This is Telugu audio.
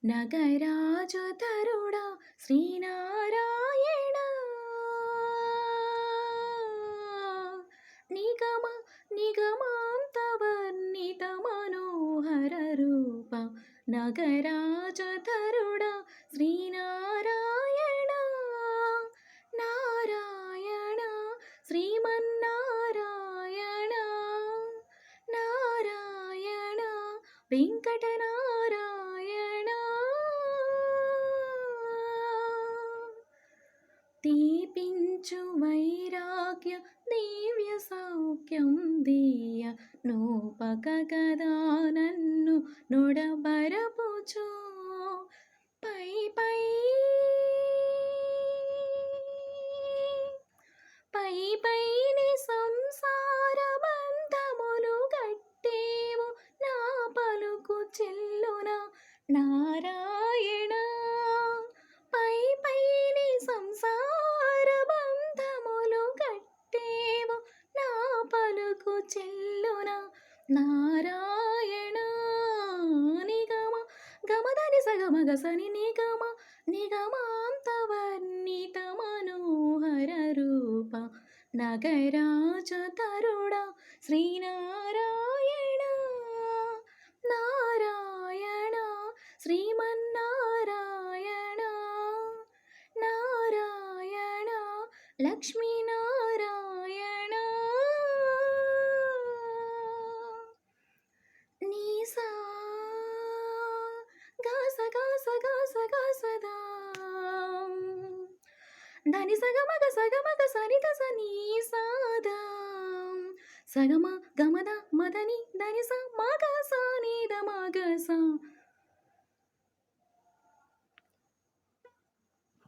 నగరాజధరుడా శ్రీనారాయణ నిగమ నిగమాంతవర్ణిత మనోహర రూప నగరాజధరుడా శ్రీనారాయణ నారాయణ శ్రీమన్నారాయణ నారాయణ వెంకటనారాయణ దీపించు వైరాగ్య దివ్య సౌఖ్యం దీయ నూపక గదా నన్ను నొడబరపుచు పై పై పై పైని సంసార బంధములు గట్టేవు నా పలుకు చెల్లున నారాయణ పై పైని సంసార బంధములు గట్టేవు నా పలుకు చెల్లున నారాయణ నిగమ గమదని సగమగ సని నిగమ నిగమాంతవర్ణిత మనోహర రూప నగరాజధరుడా శ్రీనారాయణ నారాయణ శ్రీమన్నారాయణ నారాయణ లక్ష్మీనారాయణ నీసా గాస గాస గాస గాసదా ధని సగమగ సనిత సనీ సాదా సగమ గమద మదని ధని స మగ స నీద మగ స